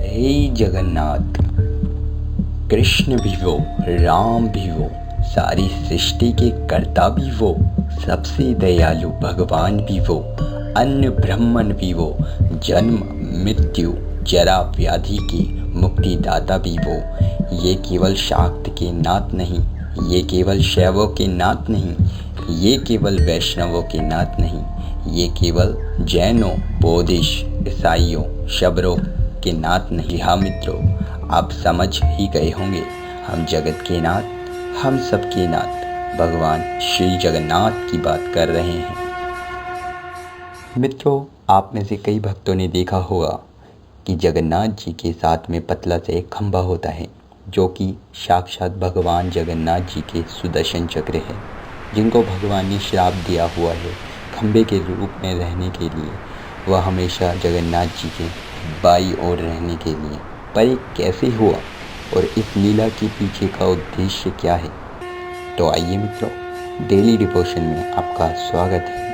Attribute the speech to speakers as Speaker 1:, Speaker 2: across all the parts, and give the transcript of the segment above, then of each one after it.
Speaker 1: हे जगन्नाथ, कृष्ण भी वो, राम भी वो, सारी सृष्टि के कर्ता भी वो, सबसे दयालु भगवान भी वो, अन्न ब्रह्मन भी वो, जन्म मृत्यु जरा व्याधि की मुक्तिदाता भी वो। ये केवल शाक्त के नाथ नहीं, ये केवल शैवों के नाथ नहीं, ये केवल वैष्णवों के नाथ नहीं, ये केवल जैनों, बौद्धिस्ट, ईसाइयों, शबरों के नाथ नहीं। हाँ मित्रों, आप समझ ही गए होंगे, हम जगत के नाथ, हम सबके नाथ भगवान श्री जगन्नाथ की बात कर रहे हैं। मित्रों, आप में से कई भक्तों ने देखा होगा कि जगन्नाथ जी के साथ में पतला से एक खंभा होता है, जो कि साक्षात भगवान जगन्नाथ जी के सुदर्शन चक्र है, जिनको भगवान ने श्राप दिया हुआ है खंभे के रूप में रहने के लिए। वह हमेशा जगन्नाथ जी के बाईं ओर रहने के लिए। पर ये कैसे हुआ और इस लीला के पीछे का उद्देश्य क्या है? तो आइए मित्रों, डेली डिवोशन में आपका स्वागत है।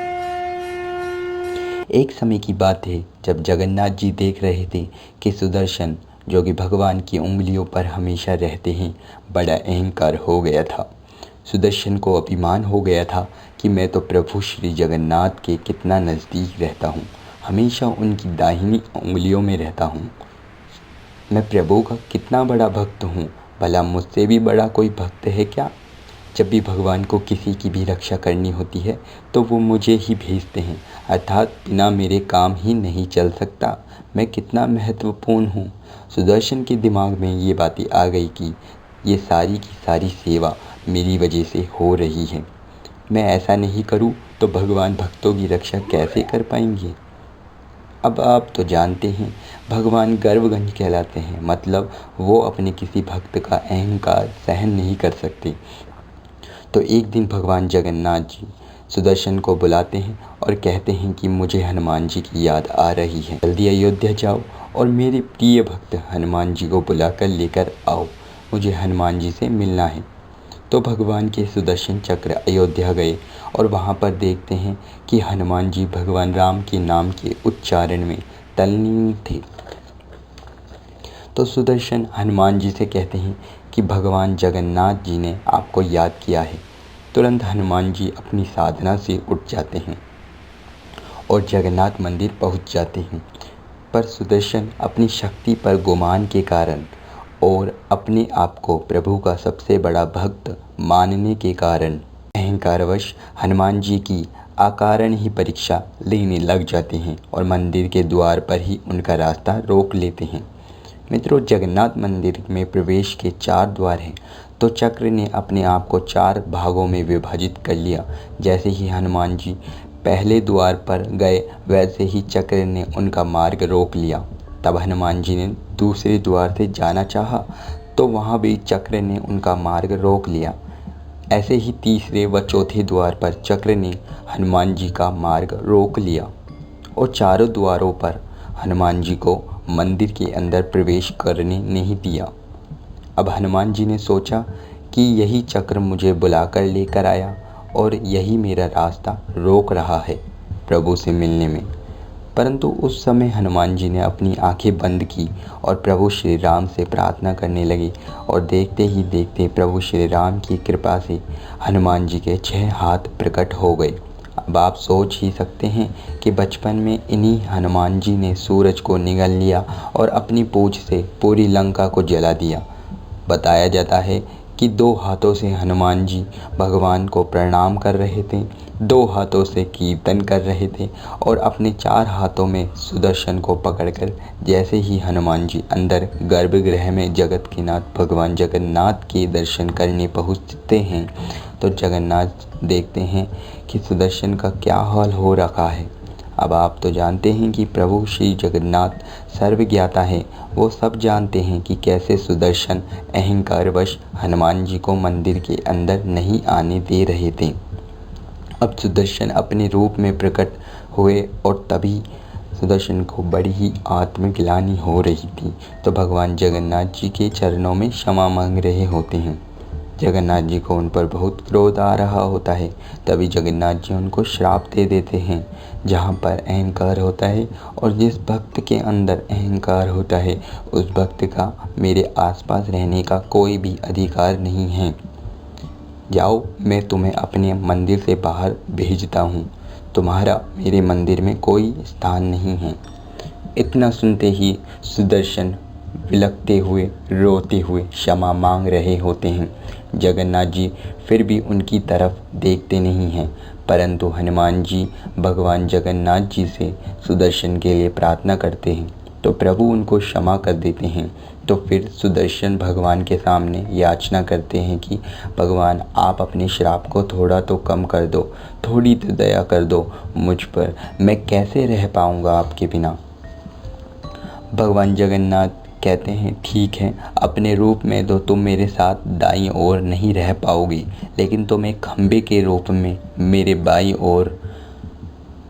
Speaker 1: एक समय की बात है जब जगन्नाथ जी देख रहे थे कि सुदर्शन, जो कि भगवान की उंगलियों पर हमेशा रहते हैं, बड़ा अहंकार हो गया था। सुदर्शन को अभिमान हो गया था कि मैं तो प्रभु श्री जगन्नाथ के कितना नज़दीक रहता हूँ, हमेशा उनकी दाहिनी उंगलियों में रहता हूँ। मैं प्रभु का कितना बड़ा भक्त हूँ, भला मुझसे भी बड़ा कोई भक्त है क्या? जब भी भगवान को किसी की भी रक्षा करनी होती है तो वो मुझे ही भेजते हैं, अर्थात बिना मेरे काम ही नहीं चल सकता। मैं कितना महत्वपूर्ण हूँ। सुदर्शन के दिमाग में ये बातें आ गई कि ये सारी की सारी सेवा मेरी वजह से हो रही है। मैं ऐसा नहीं करूँ तो भगवान भक्तों की रक्षा कैसे कर पाएंगे? अब आप तो जानते हैं, भगवान गर्वगंज कहलाते हैं, मतलब वो अपने किसी भक्त का अहंकार सहन नहीं कर सकते। तो एक दिन भगवान जगन्नाथ जी सुदर्शन को बुलाते हैं और कहते हैं कि मुझे हनुमान जी की याद आ रही है, जल्दी अयोध्या जाओ और मेरे प्रिय भक्त हनुमान जी को बुलाकर लेकर आओ, मुझे हनुमान जी से मिलना है। तो भगवान के सुदर्शन चक्र अयोध्या गए और वहाँ पर देखते हैं कि हनुमान जी भगवान राम के नाम के उच्चारण में तल्लीन थे। तो सुदर्शन हनुमान जी से कहते हैं कि भगवान जगन्नाथ जी ने आपको याद किया है। तुरंत हनुमान जी अपनी साधना से उठ जाते हैं और जगन्नाथ मंदिर पहुंच जाते हैं। पर सुदर्शन अपनी शक्ति पर गुमान के कारण और अपने आप को प्रभु का सबसे बड़ा भक्त मानने के कारण अहंकारवश हनुमान जी की अकारण ही परीक्षा लेने लग जाते हैं और मंदिर के द्वार पर ही उनका रास्ता रोक लेते हैं। मित्रों, जगन्नाथ मंदिर में प्रवेश के 4 द्वार हैं, तो चक्र ने अपने आप को 4 भागों में विभाजित कर लिया। जैसे ही हनुमान जी पहले द्वार पर गए, वैसे ही चक्र ने उनका मार्ग रोक लिया। तब हनुमान जी ने दूसरे द्वार से जाना चाहा, तो वहाँ भी चक्र ने उनका मार्ग रोक लिया। ऐसे ही तीसरे व चौथे द्वार पर चक्र ने हनुमान जी का मार्ग रोक लिया और चारों द्वारों पर हनुमान जी को मंदिर के अंदर प्रवेश करने नहीं दिया। अब हनुमान जी ने सोचा कि यही चक्र मुझे बुलाकर लेकर आया और यही मेरा रास्ता रोक रहा है प्रभु से मिलने में। परंतु उस समय हनुमान जी ने अपनी आंखें बंद की और प्रभु श्री राम से प्रार्थना करने लगे और देखते ही देखते प्रभु श्री राम की कृपा से हनुमान जी के 6 हाथ प्रकट हो गए। अब आप सोच ही सकते हैं कि बचपन में इन्हीं हनुमान जी ने सूरज को निगल लिया और अपनी पूंछ से पूरी लंका को जला दिया। बताया जाता है कि 2 हाथों से हनुमान जी भगवान को प्रणाम कर रहे थे, 2 हाथों से कीर्तन कर रहे थे और अपने 4 हाथों में सुदर्शन को पकड़कर जैसे ही हनुमान जी अंदर गर्भगृह में जगत के नाथ भगवान जगन्नाथ के दर्शन करने पहुँचते हैं, तो जगन्नाथ देखते हैं कि सुदर्शन का क्या हाल हो रखा है। अब आप तो जानते हैं कि प्रभु श्री जगन्नाथ सर्वज्ञाता है, वो सब जानते हैं कि कैसे सुदर्शन अहंकारवश हनुमान जी को मंदिर के अंदर नहीं आने दे रहे थे। अब सुदर्शन अपने रूप में प्रकट हुए और तभी सुदर्शन को बड़ी ही आत्मग्लानि हो रही थी, तो भगवान जगन्नाथ जी के चरणों में क्षमा मांग रहे होते हैं। जगन्नाथ जी को उन पर बहुत क्रोध आ रहा होता है। तभी जगन्नाथ जी उनको श्राप दे देते हैं। जहाँ पर अहंकार होता है और जिस भक्त के अंदर अहंकार होता है उस भक्त का मेरे आसपास रहने का कोई भी अधिकार नहीं है। जाओ, मैं तुम्हें अपने मंदिर से बाहर भेजता हूँ। तुम्हारा मेरे मंदिर में कोई स्थान नहीं है। इतना सुनते ही सुदर्शन विलखते हुए, रोते हुए क्षमा मांग रहे होते हैं। जगन्नाथ जी फिर भी उनकी तरफ देखते नहीं हैं, परंतु हनुमान जी भगवान जगन्नाथ जी से सुदर्शन के लिए प्रार्थना करते हैं तो प्रभु उनको क्षमा कर देते हैं। तो फिर सुदर्शन भगवान के सामने याचना करते हैं कि भगवान आप अपने श्राप को थोड़ा तो कम कर दो, थोड़ी तो दया कर दो मुझ पर, मैं कैसे रह पाऊँगा आपके बिना। भगवान जगन्नाथ कहते हैं ठीक है, अपने रूप में तो तुम मेरे साथ दाईं ओर नहीं रह पाओगी, लेकिन तुम एक खंबे के रूप में मेरे बाईं ओर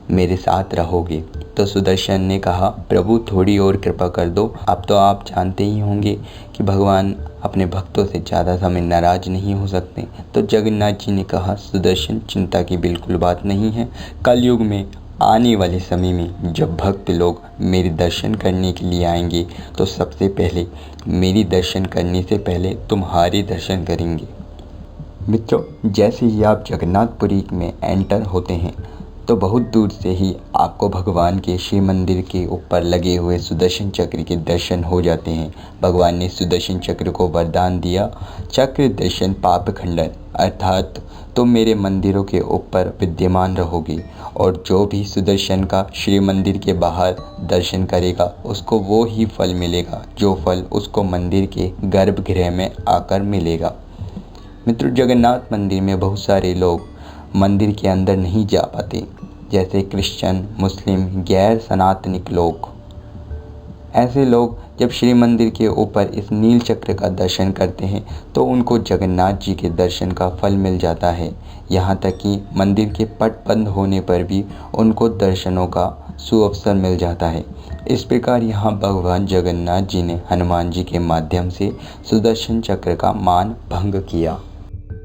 Speaker 1: मेरे साथ रहोगे। तो सुदर्शन ने कहा प्रभु थोड़ी और कृपा कर दो। अब तो आप जानते ही होंगे कि भगवान अपने भक्तों से ज़्यादा समय नाराज नहीं हो सकते। तो जगन्नाथ जी ने कहा सुदर्शन चिंता की बिल्कुल बात नहीं है। कलयुग में आने वाले समय में जब भक्त लोग मेरे दर्शन करने के लिए आएंगे तो सबसे पहले मेरी दर्शन करने से पहले तुम्हारे दर्शन करेंगे। मित्रों, जैसे ही आप जगन्नाथपुरी में एंटर होते हैं तो बहुत दूर से ही आपको भगवान के शिव मंदिर के ऊपर लगे हुए सुदर्शन चक्र के दर्शन हो जाते हैं। भगवान ने सुदर्शन चक्र को वरदान दिया, चक्र दर्शन पाप खंडन, अर्थात तुम मेरे मंदिरों के ऊपर विद्यमान रहोगे और जो भी सुदर्शन का श्री मंदिर के बाहर दर्शन करेगा उसको वो ही फल मिलेगा जो फल उसको मंदिर के गर्भगृह में आकर मिलेगा। मित्रों, जगन्नाथ मंदिर में बहुत सारे लोग मंदिर के अंदर नहीं जा पाते, जैसे क्रिश्चियन, मुस्लिम, गैर सनातनिक लोग। ऐसे लोग जब श्री मंदिर के ऊपर इस नील चक्र का दर्शन करते हैं तो उनको जगन्नाथ जी के दर्शन का फल मिल जाता है। यहाँ तक कि मंदिर के पट बंद होने पर भी उनको दर्शनों का सुअवसर मिल जाता है। इस प्रकार यहाँ भगवान जगन्नाथ जी ने हनुमान जी के माध्यम से सुदर्शन चक्र का मान भंग किया।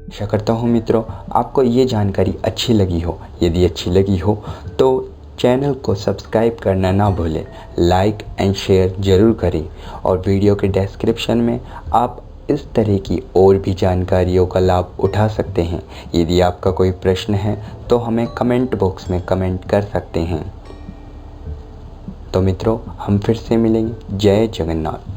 Speaker 1: आशा करता हूँ मित्रों आपको ये जानकारी अच्छी लगी हो। यदि अच्छी लगी हो तो चैनल को सब्सक्राइब करना ना भूलें, लाइक एंड शेयर ज़रूर करें और वीडियो के डिस्क्रिप्शन में आप इस तरह की और भी जानकारियों का लाभ उठा सकते हैं। यदि आपका कोई प्रश्न है तो हमें कमेंट बॉक्स में कमेंट कर सकते हैं। तो मित्रों, हम फिर से मिलेंगे। जय जगन्नाथ।